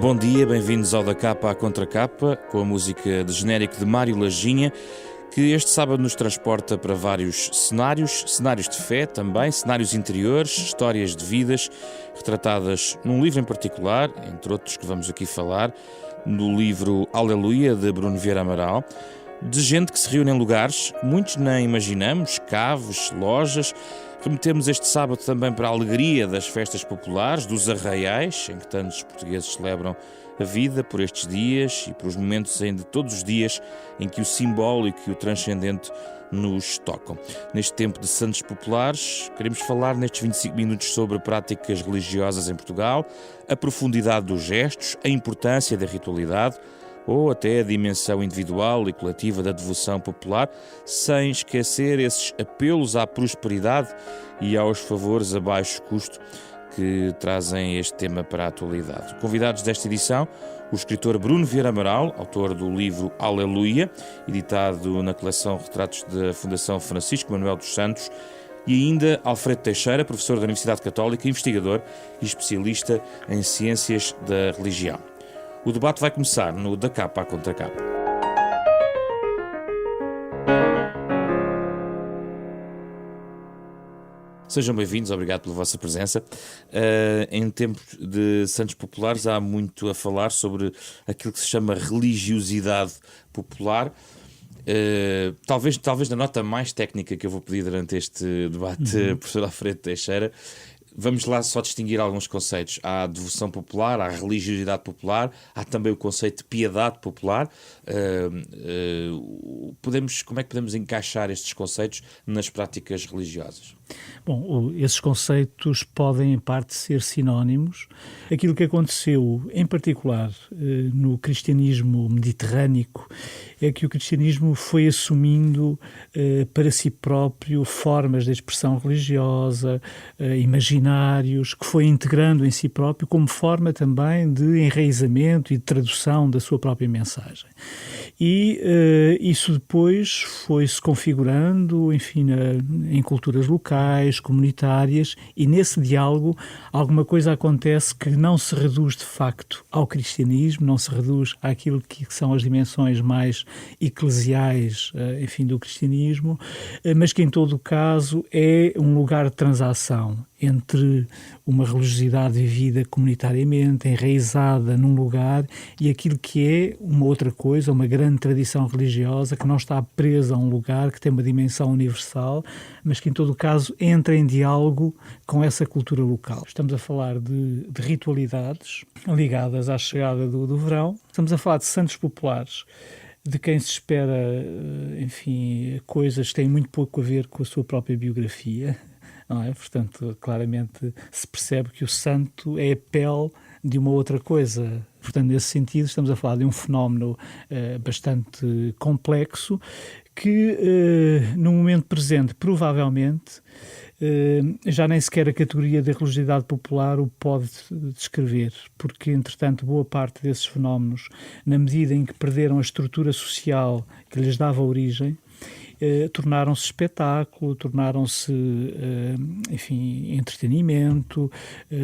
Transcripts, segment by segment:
Bom dia, bem-vindos ao Da Capa à Contra Capa, com a música de genérico de Mário Lajinha, que este sábado nos transporta para vários cenários de fé também, cenários interiores, histórias de vidas, retratadas num livro em particular, entre outros que vamos aqui falar, no livro Aleluia, de Bruno Vieira Amaral, de gente que se reúne em lugares que muitos nem imaginamos, caves, lojas. Remetemos este sábado também para a alegria das festas populares, dos arraiais, em que tantos portugueses celebram a vida por estes dias e por os momentos de todos os dias em que o simbólico e o transcendente nos tocam. Neste tempo de santos populares, queremos falar nestes 25 minutos sobre práticas religiosas em Portugal, a profundidade dos gestos, a importância da ritualidade, ou até a dimensão individual e coletiva da devoção popular, sem esquecer esses apelos à prosperidade e aos favores a baixo custo que trazem este tema para a atualidade. Convidados desta edição, o escritor Bruno Vieira Amaral, autor do livro Aleluia, editado na coleção Retratos da Fundação Francisco Manuel dos Santos, e ainda Alfredo Teixeira, professor da Universidade Católica, investigador e especialista em ciências da religião. O debate vai começar no Da Capa à Contra Capa. Sejam bem-vindos, obrigado pela vossa presença. Em tempos de santos populares há muito a falar sobre aquilo que se chama religiosidade popular. Talvez na nota mais técnica que eu vou pedir durante este debate, professor Alfredo Teixeira. Vamos lá só distinguir alguns conceitos. Há a devoção popular, há a religiosidade popular, há também o conceito de piedade popular. Como é que podemos encaixar estes conceitos nas práticas religiosas? Bom, esses conceitos podem em parte ser sinónimos. Aquilo que aconteceu, em particular, no cristianismo mediterrâneo, é que o cristianismo foi assumindo para si próprio formas de expressão religiosa, imaginários, que foi integrando em si próprio como forma também de enraizamento e de tradução da sua própria mensagem. E isso depois foi-se configurando, enfim, em culturas locais, comunitárias, e nesse diálogo alguma coisa acontece que não se reduz de facto ao cristianismo, não se reduz àquilo que são as dimensões mais eclesiais, enfim, do cristianismo, mas que em todo o caso é um lugar de transação entre uma religiosidade vivida comunitariamente, enraizada num lugar, e aquilo que é uma outra coisa, uma grande tradição religiosa que não está presa a um lugar, que tem uma dimensão universal, mas que em todo o caso entra em diálogo com essa cultura local. Estamos a falar de ritualidades ligadas à chegada do verão, estamos a falar de santos populares, de quem se espera, enfim, coisas que têm muito pouco a ver com a sua própria biografia, não é? Portanto, claramente se percebe que o santo é a pele de uma outra coisa. Portanto, nesse sentido, estamos a falar de um fenómeno bastante complexo que, no momento presente, provavelmente, já nem sequer a categoria da religiosidade popular o pode descrever, porque, entretanto, boa parte desses fenómenos, na medida em que perderam a estrutura social que lhes dava origem, tornaram-se espetáculo, tornaram-se, enfim, entretenimento,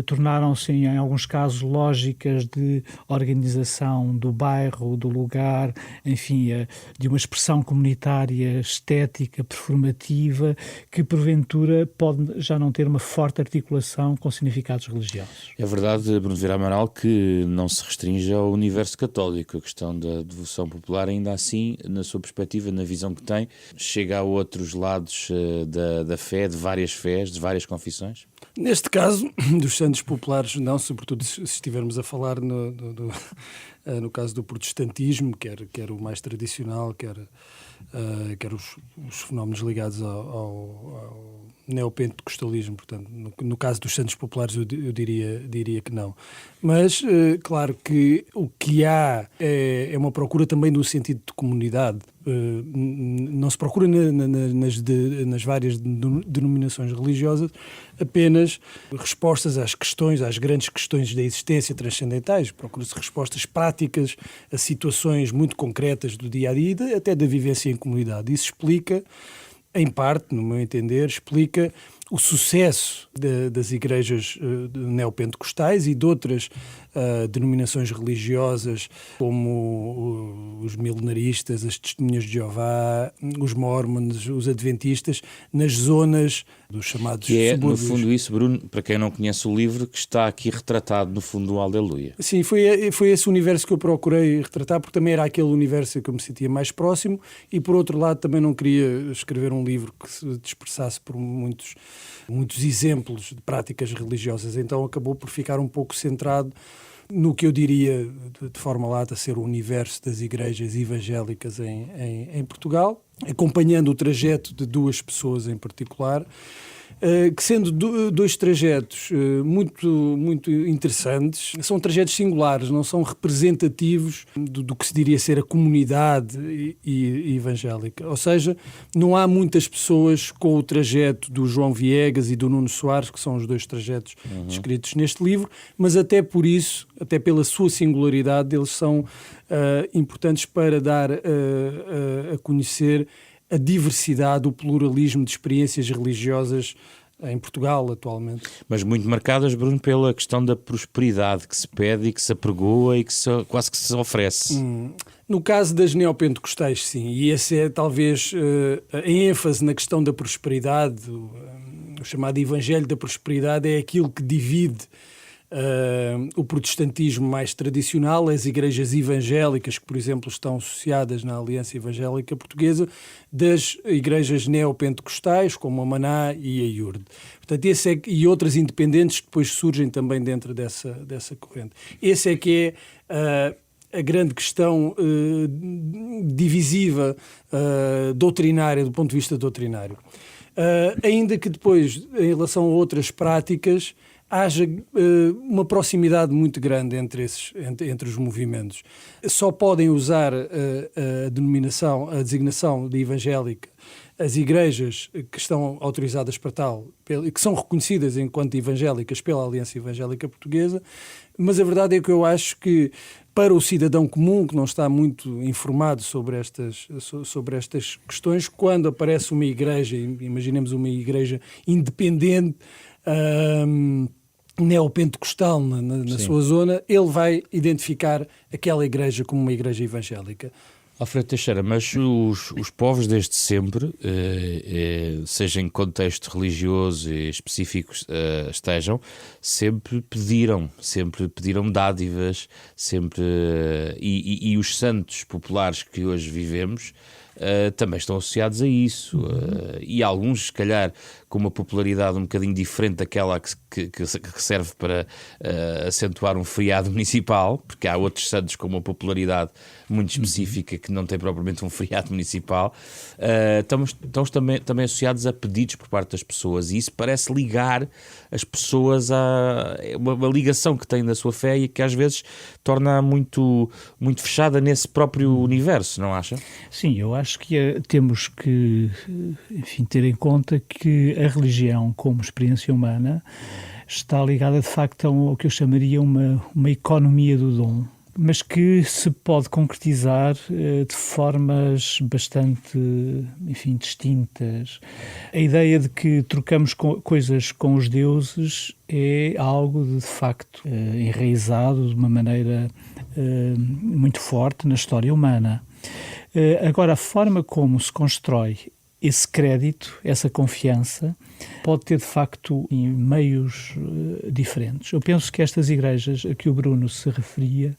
tornaram-se, em alguns casos, lógicas de organização do bairro, do lugar, enfim, de uma expressão comunitária, estética, performativa, que, porventura, pode já não ter uma forte articulação com significados religiosos. É verdade, Bruno Vieira Amaral, que não se restringe ao universo católico. A questão da devoção popular, ainda assim, na sua perspectiva, na visão que tem, chega a outros lados da fé, de várias fés, de várias confissões? Neste caso, dos santos populares, não, sobretudo se estivermos a falar no caso do protestantismo, quer o mais tradicional, quer os fenómenos ligados ao neopentecostalismo. Portanto, no caso dos santos populares, eu diria que não. Mas, claro que o que há é uma procura também do sentido de comunidade. Não se procura nas várias denominações religiosas apenas respostas às grandes questões da existência transcendentais. Procura-se respostas práticas a situações muito concretas do dia-a-dia e até da vivência em comunidade. Isso explica, em parte, no meu entender, explica o sucesso das igrejas neopentecostais e de outras denominações religiosas, como os milenaristas, as testemunhas de Jeová, os mormons, os adventistas, nas zonas dos chamados subúrbios. No fundo, isso, Bruno, para quem não conhece o livro, que está aqui retratado no fundo do Aleluia. Sim, foi esse universo que eu procurei retratar, porque também era aquele universo que eu me sentia mais próximo e, por outro lado, também não queria escrever um livro que se dispersasse por muitos exemplos de práticas religiosas. Então acabou por ficar um pouco centrado no que eu diria, de forma lata, ser o universo das igrejas evangélicas em Portugal, acompanhando o trajeto de duas pessoas em particular, que sendo dois trajetos muito interessantes, são trajetos singulares, não são representativos do que se diria ser a comunidade evangélica. Ou seja, não há muitas pessoas com o trajeto do João Viegas e do Nuno Soares, que são os dois trajetos descritos neste livro, mas até por isso, até pela sua singularidade, eles são importantes para dar a conhecer a diversidade, o pluralismo de experiências religiosas em Portugal atualmente. Mas muito marcadas, Bruno, pela questão da prosperidade que se pede e que se apregoa e que quase que se oferece. No caso das neopentecostais, sim, e esse é talvez a ênfase na questão da prosperidade, o chamado Evangelho da Prosperidade é aquilo que divide o protestantismo mais tradicional, as igrejas evangélicas que, por exemplo, estão associadas na Aliança Evangélica Portuguesa, das igrejas neopentecostais, como a Maná e a Iurde. Portanto, e outras independentes que depois surgem também dentro dessa corrente. Esse é que é a grande questão divisiva doutrinária, do ponto de vista doutrinário. Ainda que depois, em relação a outras práticas, haja uma proximidade muito grande entre os movimentos. Só podem usar a designação de evangélica as igrejas que estão autorizadas para tal, que são reconhecidas enquanto evangélicas pela Aliança Evangélica Portuguesa, mas a verdade é que eu acho que para o cidadão comum, que não está muito informado sobre estas questões, quando aparece uma igreja, imaginemos uma igreja independente, neopentecostal na sua zona, ele vai identificar aquela igreja como uma igreja evangélica. Alfredo Teixeira, mas os povos desde sempre, seja em contexto religioso e específico estejam, sempre pediram dádivas, e os santos populares que hoje vivemos também estão associados a isso, e alguns, se calhar, com uma popularidade um bocadinho diferente daquela que serve para acentuar um feriado municipal, porque há outros santos com uma popularidade muito específica que não tem propriamente um feriado municipal, estão também associados a pedidos por parte das pessoas, e isso parece ligar as pessoas a uma ligação que têm da sua fé e que às vezes torna muito, muito fechada nesse próprio universo, não acha? Sim, eu acho que temos que, ter em conta que a religião como experiência humana está ligada de facto ao que eu chamaria uma economia do dom, mas que se pode concretizar de formas bastante, distintas. A ideia de que trocamos coisas com os deuses é algo de facto enraizado de uma maneira muito forte na história humana. Agora, a forma como se constrói esse crédito, essa confiança, pode ter de facto meios diferentes. Eu penso que estas igrejas a que o Bruno se referia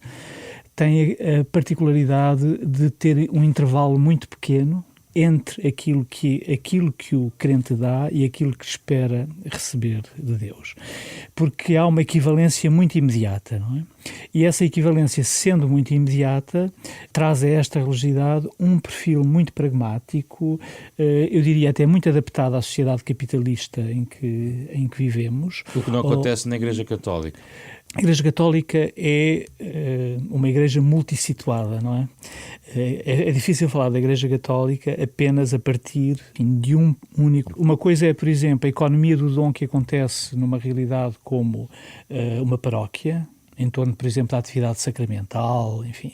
têm a particularidade de ter um intervalo muito pequeno entre aquilo que o crente dá e aquilo que espera receber de Deus. Porque há uma equivalência muito imediata, não é? E essa equivalência, sendo muito imediata, traz a esta religiosidade um perfil muito pragmático, eu diria até muito adaptado à sociedade capitalista em que vivemos. O que não acontece na Igreja Católica. A Igreja Católica é uma igreja multissituada, não é? É difícil falar da Igreja Católica apenas a partir de um único... Uma coisa é, por exemplo, a economia do dom que acontece numa realidade como uma paróquia, em torno, por exemplo, da atividade sacramental, enfim.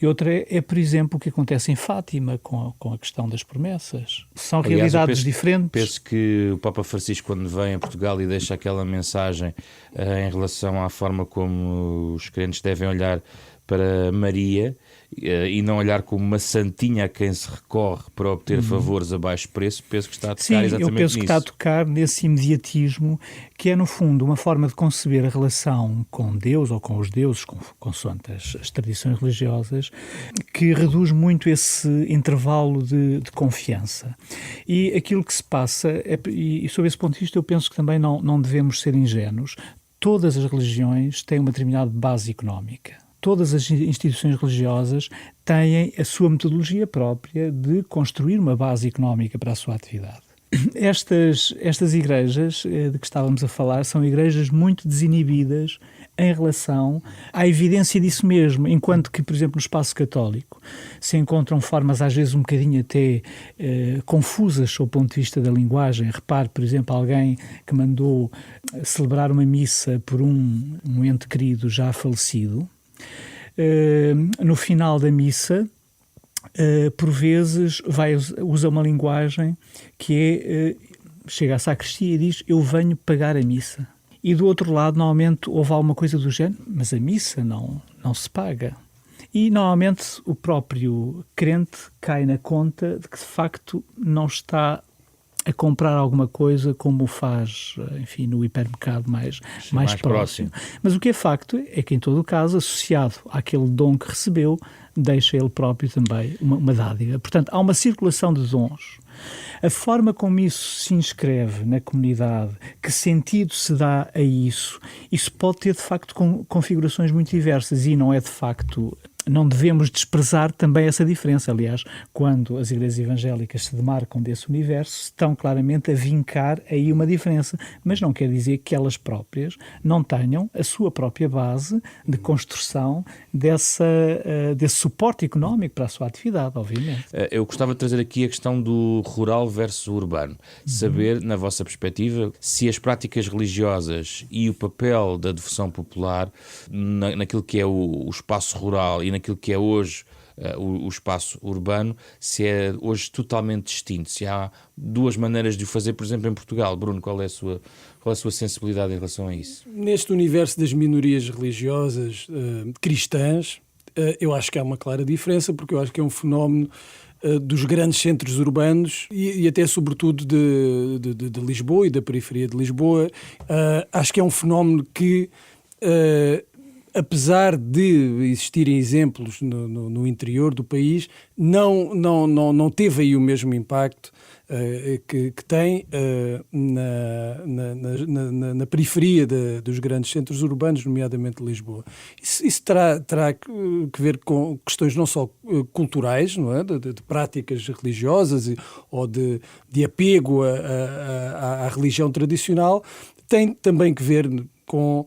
E outra é, por exemplo, o que acontece em Fátima com a questão das promessas. São realidades diferentes. Penso que o Papa Francisco, quando vem a Portugal e deixa aquela mensagem em relação à forma como os crentes devem olhar para Maria e não olhar como uma santinha a quem se recorre para obter favores a baixo preço, penso que está a tocar exatamente nisso. Eu penso que está a tocar nesse imediatismo que é, no fundo, uma forma de conceber a relação com Deus ou com os deuses, consoante as tradições religiosas, que reduz muito esse intervalo de confiança. E aquilo que se passa, e sob esse ponto de vista eu penso que também não devemos ser ingênuos. Todas as religiões têm uma determinada base económica. Todas as instituições religiosas têm a sua metodologia própria de construir uma base económica para a sua atividade. Estas igrejas de que estávamos a falar são igrejas muito desinibidas em relação à evidência disso mesmo, enquanto que, por exemplo, no espaço católico se encontram formas às vezes um bocadinho até confusas sob o ponto de vista da linguagem. Repare, por exemplo, alguém que mandou celebrar uma missa por um ente querido já falecido. No final da missa, por vezes usa uma linguagem que chega à sacristia e diz: eu venho pagar a missa. E do outro lado, normalmente, houve alguma coisa do género, mas a missa não se paga. E normalmente o próprio crente cai na conta de que de facto não está a comprar alguma coisa como faz, enfim, no hipermercado mais próximo. Mas o que é facto é que, em todo o caso, associado àquele dom que recebeu, deixa ele próprio também uma dádiva. Portanto, há uma circulação de dons. A forma como isso se inscreve na comunidade, que sentido se dá a isso pode ter, de facto, configurações muito diversas e não é, de facto... Não devemos desprezar também essa diferença. Aliás, quando as igrejas evangélicas se demarcam desse universo, estão claramente a vincar aí uma diferença. Mas não quer dizer que elas próprias não tenham a sua própria base de construção desse suporte económico para a sua atividade, obviamente. Eu gostava de trazer aqui a questão do rural versus urbano. Saber, na vossa perspectiva, se as práticas religiosas e o papel da devoção popular naquilo que é o espaço rural e naquilo que é hoje o espaço urbano, se é hoje totalmente distinto, se há duas maneiras de o fazer, por exemplo, em Portugal. Bruno, qual é a sua sensibilidade em relação a isso? Neste universo das minorias religiosas cristãs, eu acho que há uma clara diferença, porque eu acho que é um fenómeno dos grandes centros urbanos e até sobretudo de Lisboa e da periferia de Lisboa. Acho que é um fenómeno que... apesar de existirem exemplos no interior do país, não teve aí o mesmo impacto que tem na periferia dos grandes centros urbanos, nomeadamente de Lisboa. Isso terá que ver com questões não só culturais, não é? de práticas religiosas ou de apego à religião tradicional, tem também que ver com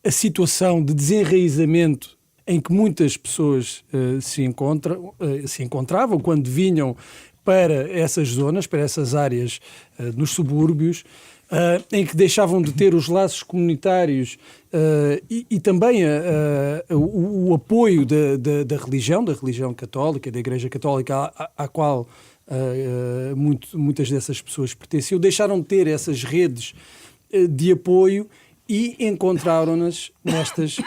a situação de desenraizamento em que muitas pessoas se encontravam quando vinham para essas zonas, para essas áreas nos subúrbios, em que deixavam de ter os laços comunitários e também o apoio da religião católica, da Igreja Católica, à qual muitas dessas pessoas pertenciam, deixaram de ter essas redes de apoio e encontraram-nas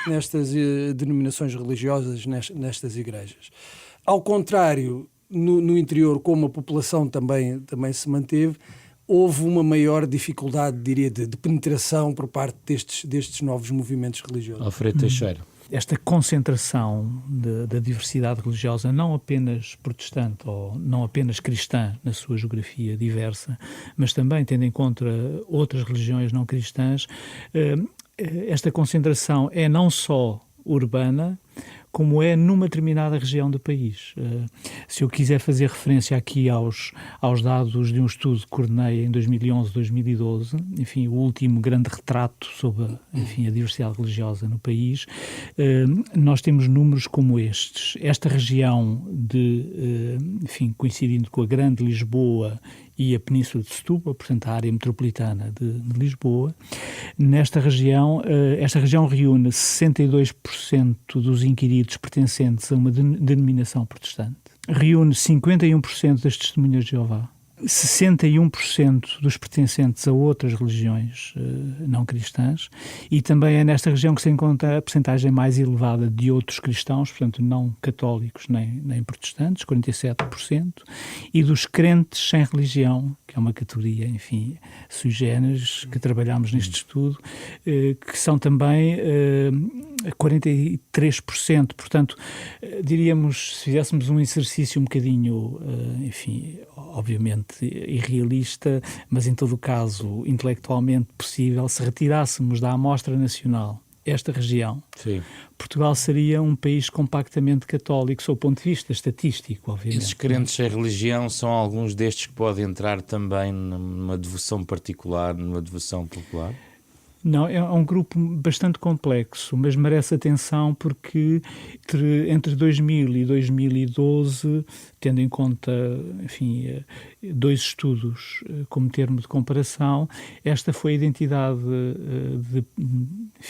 nestas denominações religiosas, nestas igrejas. Ao contrário, no interior, como a população também se manteve, houve uma maior dificuldade, diria, de penetração por parte destes novos movimentos religiosos. Alfredo Teixeira. Esta concentração da diversidade religiosa, não apenas protestante ou não apenas cristã na sua geografia diversa, mas também tendo em conta outras religiões não cristãs, esta concentração é não só urbana, como é numa determinada região do país. Se eu quiser fazer referência aqui aos dados de um estudo que coordenei em 2011-2012, enfim, o último grande retrato sobre a diversidade religiosa no país, nós temos números como estes. Esta região coincidindo com a Grande Lisboa e a Península de Setúbal, portanto a área metropolitana de Lisboa. Nesta região, esta região reúne 62% dos inquiridos pertencentes a uma denominação protestante, reúne 51% das testemunhas de Jeová, 61% dos pertencentes a outras religiões não cristãs, e também é nesta região que se encontra a percentagem mais elevada de outros cristãos, portanto não católicos nem protestantes, 47%, e dos crentes sem religião, que é uma categoria, enfim, sui generis, que trabalhamos neste estudo, que são também 43%. Portanto, diríamos, se fizéssemos um exercício um bocadinho, enfim, obviamente irrealista, mas em todo o caso intelectualmente possível, se retirássemos da amostra nacional esta região, sim, Portugal seria um país compactamente católico, sob o ponto de vista estatístico, obviamente. Esses crentes sem religião são alguns destes que podem entrar também numa devoção particular, numa devoção popular? Não, é um grupo bastante complexo, mas merece atenção porque entre 2000 e 2012, tendo em conta, enfim, 2 estudos como termo de comparação, esta foi a identidade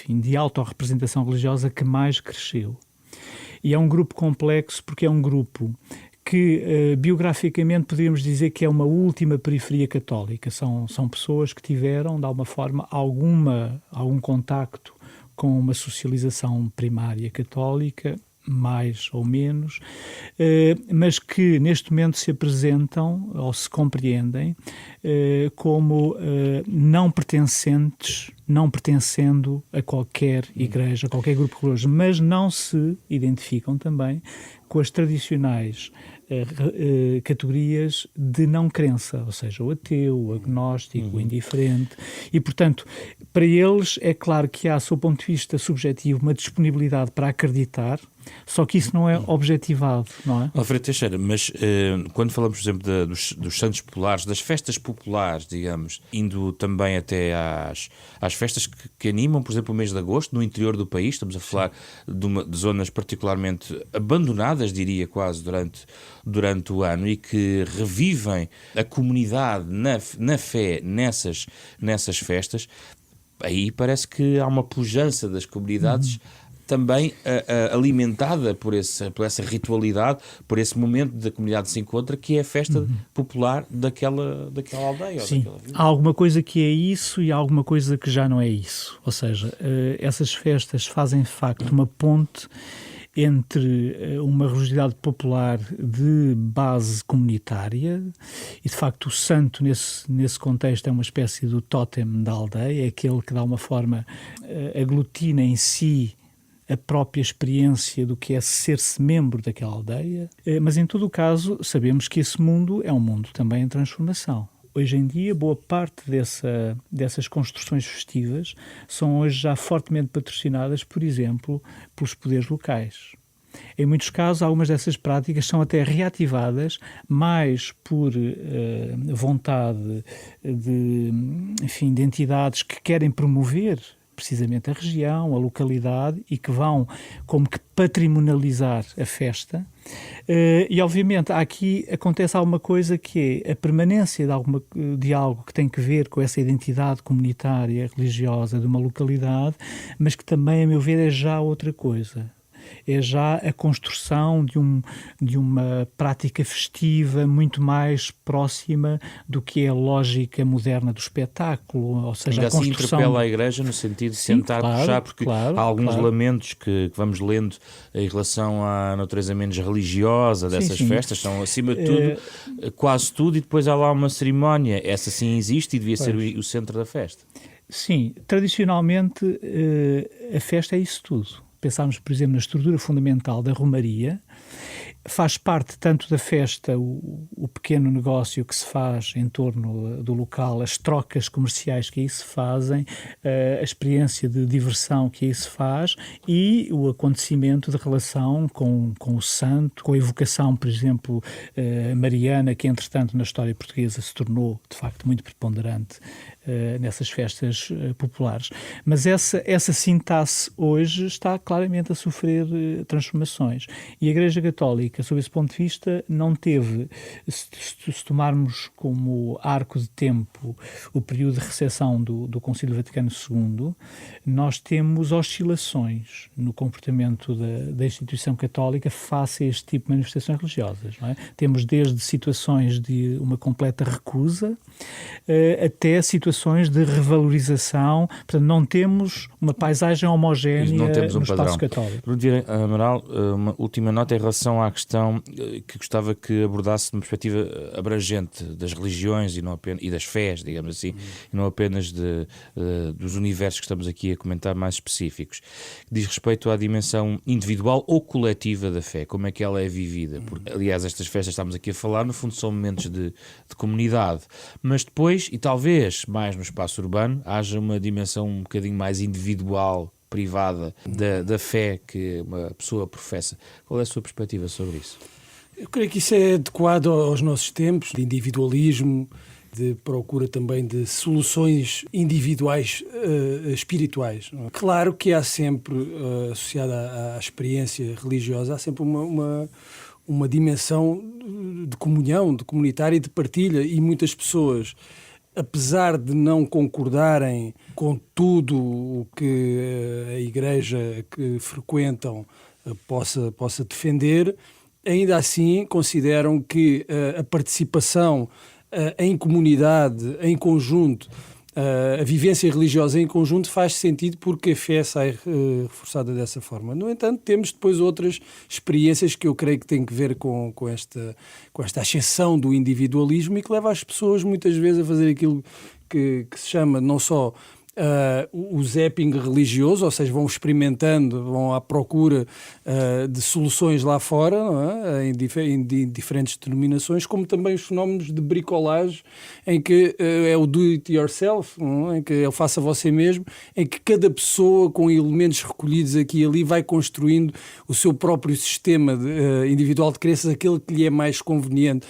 de autorrepresentação religiosa que mais cresceu. E é um grupo complexo porque é um grupo que biograficamente poderíamos dizer que é uma última periferia católica. São pessoas que tiveram, de alguma forma, algum contacto com uma socialização primária católica, mais ou menos, mas que neste momento se apresentam ou se compreendem como não pertencendo a qualquer igreja, a qualquer grupo religioso, mas não se identificam também com as tradicionais categorias de não crença, ou seja, o ateu, o agnóstico, o indiferente, e portanto, para eles é claro que há, sob o ponto de vista subjetivo, uma disponibilidade para acreditar, só que isso não é objetivado, não é? Alfredo Teixeira, mas quando falamos, por exemplo, dos santos populares, das festas populares, digamos, indo também até às festas que animam, por exemplo, o mês de agosto, no interior do país, estamos a falar de zonas particularmente abandonadas, diria quase, durante o ano, e que revivem a comunidade na fé nessas festas, aí parece que há uma pujança das comunidades também alimentada por essa ritualidade, por esse momento da comunidade se encontra, que é a festa popular daquela aldeia. Sim, ou daquela vila. Há alguma coisa que é isso e há alguma coisa que já não é isso. Ou seja, essas festas fazem de facto uma ponte entre uma religiosidade popular de base comunitária e, de facto, o santo, nesse contexto, é uma espécie do tótem da aldeia, é aquele que, de alguma forma, aglutina em si a própria experiência do que é ser-se membro daquela aldeia, mas em todo o caso sabemos que esse mundo é um mundo também em transformação. Hoje em dia, boa parte dessas construções festivas são hoje já fortemente patrocinadas, por exemplo, pelos poderes locais. Em muitos casos, algumas dessas práticas são até reativadas mais por vontade de entidades que querem promover precisamente a região, a localidade, e que vão como que patrimonializar a festa. E obviamente aqui acontece alguma coisa que é a permanência de algo que tem que ver com essa identidade comunitária, religiosa de uma localidade, mas que também, a meu ver, é já outra coisa. É já a construção de uma prática festiva muito mais próxima do que é a lógica moderna do espetáculo, ou seja, ainda a construção... assim interpela a Igreja no sentido de tentar puxar, porque há alguns lamentos que vamos lendo em relação à natureza menos religiosa dessas festas, são acima de tudo quase tudo, e depois há lá uma cerimónia, essa sim existe e devia ser o centro da festa. Sim, tradicionalmente a festa é isso tudo. Pensarmos, por exemplo, na estrutura fundamental da romaria, faz parte tanto da festa o pequeno negócio que se faz em torno do local, as trocas comerciais que aí se fazem, a experiência de diversão que aí se faz e o acontecimento de relação com o santo, com a evocação, por exemplo, mariana, que entretanto na história portuguesa se tornou de facto muito preponderante nessas festas populares. Mas essa sintaxe hoje está claramente a sofrer transformações. E a Igreja Católica, sob esse ponto de vista, não teve, se tomarmos como arco de tempo o período de recepção do Concílio Vaticano II, nós temos oscilações no comportamento da instituição católica face a este tipo de manifestações religiosas. Não é? Temos desde situações de uma completa recusa até situações de revalorização. Portanto, não temos uma paisagem homogénea no espaço católico. Bruno Vieira Amaral, uma última nota em relação à questão que gostava que abordasse numa perspectiva abrangente das religiões e das fés, digamos assim, e não apenas dos universos que estamos aqui a comentar mais específicos. Diz respeito à dimensão individual ou coletiva da fé, como é que ela é vivida. Porque, aliás, estas festas que estamos aqui a falar, no fundo, são momentos de comunidade. Mas depois, e talvez mais no espaço urbano, haja uma dimensão um bocadinho mais individual, privada, da fé que uma pessoa professa. Qual é a sua perspectiva sobre isso? Eu creio que isso é adequado aos nossos tempos, de individualismo, de procura também de soluções individuais espirituais. Claro que há sempre, associada à experiência religiosa, há sempre uma dimensão de comunhão, de comunitária e de partilha, e muitas pessoas, apesar de não concordarem com tudo o que a igreja que frequentam possa defender, ainda assim consideram que a participação em comunidade, em conjunto, a vivência religiosa em conjunto faz sentido porque a fé sai reforçada dessa forma. No entanto, temos depois outras experiências que eu creio que têm que ver com esta ascensão do individualismo e que leva as pessoas muitas vezes a fazer aquilo que se chama não só o zapping religioso, ou seja, vão experimentando, vão à procura de soluções lá fora, não é? em diferentes denominações, como também os fenómenos de bricolagem, em que é o do it yourself, não é? Em que é o faça você mesmo, em que cada pessoa com elementos recolhidos aqui e ali vai construindo o seu próprio sistema individual de crenças, aquele que lhe é mais conveniente.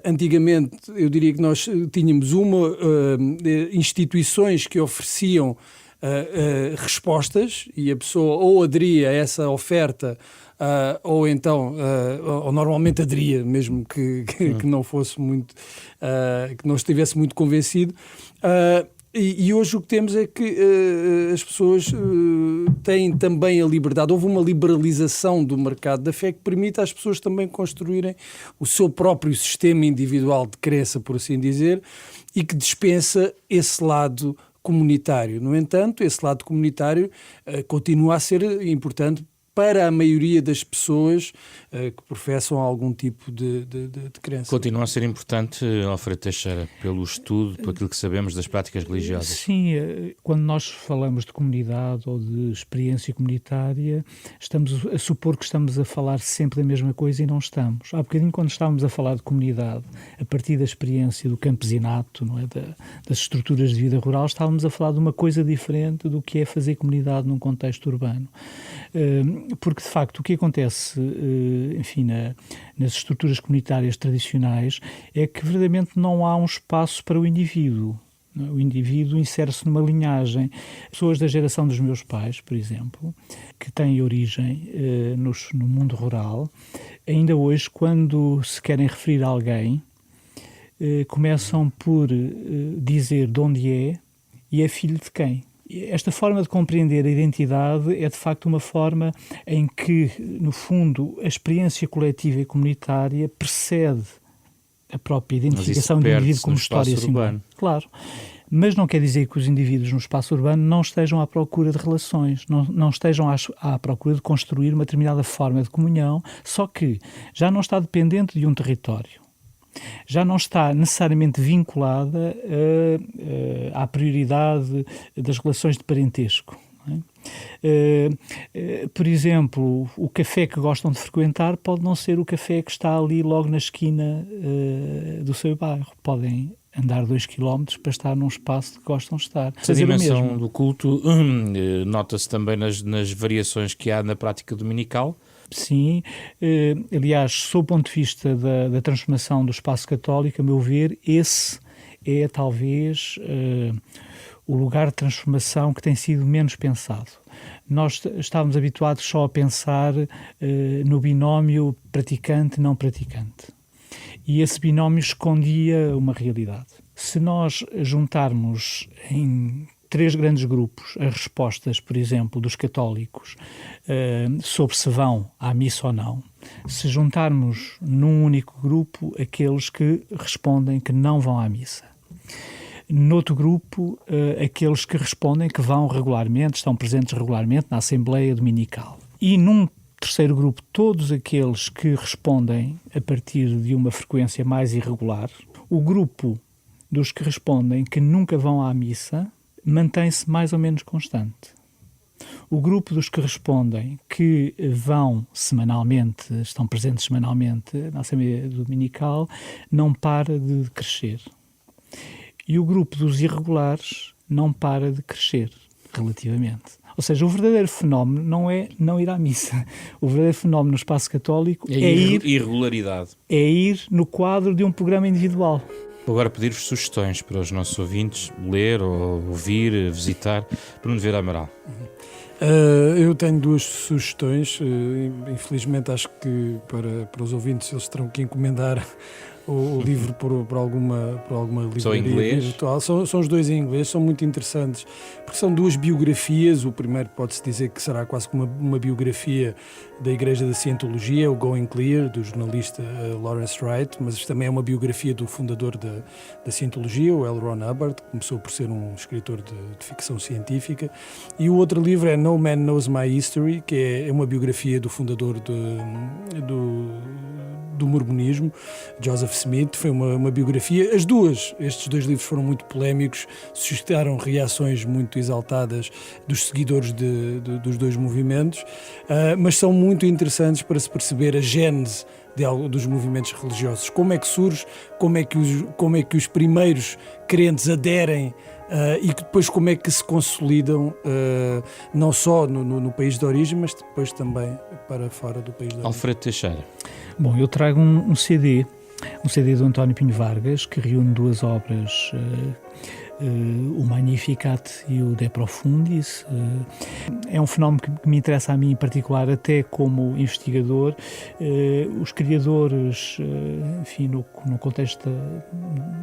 Antigamente, eu diria que nós tínhamos instituições que ofereciam respostas e a pessoa ou aderia a essa oferta ou então ou normalmente aderia, mesmo que não fosse muito que não estivesse muito convencido. E hoje o que temos é que as pessoas têm também a liberdade. Houve uma liberalização do mercado da fé que permite às pessoas também construírem o seu próprio sistema individual de crença, por assim dizer, e que dispensa esse lado comunitário. No entanto, esse lado comunitário continua a ser importante para a maioria das pessoas que professam algum tipo de crença. Continua a ser importante, Alfredo Teixeira, pelo estudo, por aquilo que sabemos das práticas religiosas. Sim, quando nós falamos de comunidade ou de experiência comunitária, estamos a supor que estamos a falar sempre da mesma coisa e não estamos. Há bocadinho, quando estávamos a falar de comunidade, a partir da experiência do campesinato, não é? Das estruturas de vida rural, estávamos a falar de uma coisa diferente do que é fazer comunidade num contexto urbano. Porque, de facto, o que acontece, enfim, nas estruturas comunitárias tradicionais é que, verdadeiramente, não há um espaço para o indivíduo. O indivíduo insere-se numa linhagem. Pessoas da geração dos meus pais, por exemplo, que têm origem no mundo rural, ainda hoje, quando se querem referir a alguém, começam por dizer de onde é e é filho de quem. Esta forma de compreender a identidade é, de facto, uma forma em que, no fundo, a experiência coletiva e comunitária precede a própria identificação do indivíduo como história singular. Claro. Mas não quer dizer que os indivíduos no espaço urbano não estejam à procura de relações, não estejam à procura de construir uma determinada forma de comunhão, só que já não está dependente de um território. Já não está necessariamente vinculada à prioridade das relações de parentesco. Não é? Por exemplo, o café que gostam de frequentar pode não ser o café que está ali logo na esquina do seu bairro. Podem andar 2 km para estar num espaço que gostam de estar. Essa dimensão do culto nota-se também nas variações que há na prática dominical. Sim, aliás, sob o ponto de vista da transformação do espaço católico, a meu ver, esse é talvez o lugar de transformação que tem sido menos pensado. Nós estávamos habituados só a pensar no binómio praticante-não praticante. E esse binómio escondia uma realidade. Se nós juntarmos em 3 grandes grupos as respostas, por exemplo, dos católicos sobre se vão à missa ou não, se juntarmos num único grupo aqueles que respondem que não vão à missa, noutro grupo aqueles que respondem que vão regularmente, estão presentes regularmente na Assembleia Dominical, e num terceiro grupo todos aqueles que respondem a partir de uma frequência mais irregular, o grupo dos que respondem que nunca vão à missa mantém-se mais ou menos constante. O grupo dos que respondem que vão semanalmente, estão presentes semanalmente na Assembleia Dominical, não para de crescer. E o grupo dos irregulares não para de crescer, relativamente. Ou seja, o verdadeiro fenómeno não é não ir à missa. O verdadeiro fenómeno no espaço católico é irregularidade. É ir no quadro de um programa individual. Vou agora pedir-vos sugestões para os nossos ouvintes ler ou ouvir, visitar. Bruno Vieira Amaral. Eu tenho 2 sugestões. Infelizmente acho que para os ouvintes eles terão que encomendar o livro por alguma livraria virtual. São os 2 em inglês, são muito interessantes, porque são 2 biografias. O primeiro pode-se dizer que será quase como uma biografia da Igreja da Cientologia, o Going Clear, do jornalista Lawrence Wright, mas também é uma biografia do fundador da Cientologia, o L. Ron Hubbard, que começou por ser um escritor de ficção científica. E o outro livro é No Man Knows My History, que é uma biografia do fundador do mormonismo, Joseph Smith. Foi uma biografia. Estes 2 livros foram muito polémicos, suscitaram reações muito exaltadas dos seguidores dos 2 movimentos, mas são muito interessantes para se perceber a gênese dos movimentos religiosos. Como é que surge, como é que os primeiros crentes aderem e depois como é que se consolidam, não só no país de origem, mas depois também para fora do país de origem. Alfredo Teixeira. Bom, eu trago um CD do António Pinho Vargas, que reúne 2 obras, o Magnificat e o De Profundis. É um fenómeno que me interessa a mim em particular, até como investigador. Os criadores, enfim, no contexto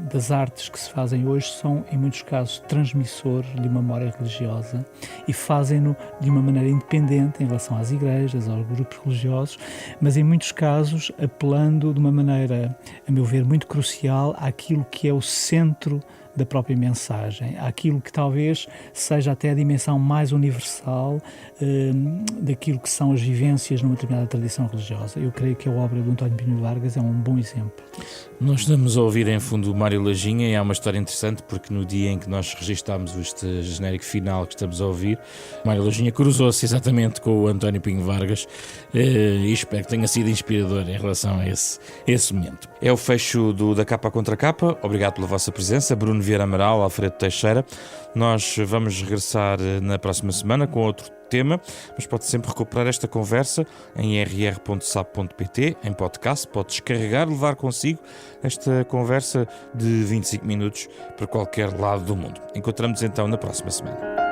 das artes que se fazem hoje, são, em muitos casos, transmissores de uma memória religiosa e fazem-no de uma maneira independente em relação às igrejas, aos grupos religiosos, mas em muitos casos apelando de uma maneira, a meu ver, muito crucial àquilo que é o centro da própria mensagem, àquilo que talvez seja até a dimensão mais universal daquilo que são as vivências numa determinada tradição religiosa. Eu creio que a obra do António Pinho Vargas é um bom exemplo disso. Nós estamos a ouvir em fundo o Mário Lajinha e há uma história interessante, porque no dia em que nós registámos este genérico final que estamos a ouvir, Mário Lajinha cruzou-se exatamente com o António Pinho Vargas e espero que tenha sido inspirador em relação a esse momento. É o fecho da Capa Contra Capa. Obrigado pela vossa presença, Bruno Vieira Amaral, Alfredo Teixeira. Nós vamos regressar na próxima semana com outro tema, mas pode sempre recuperar esta conversa em rr.sap.pt, em podcast, pode descarregar, levar consigo esta conversa de 25 minutos para qualquer lado do mundo. Encontramos então na próxima semana.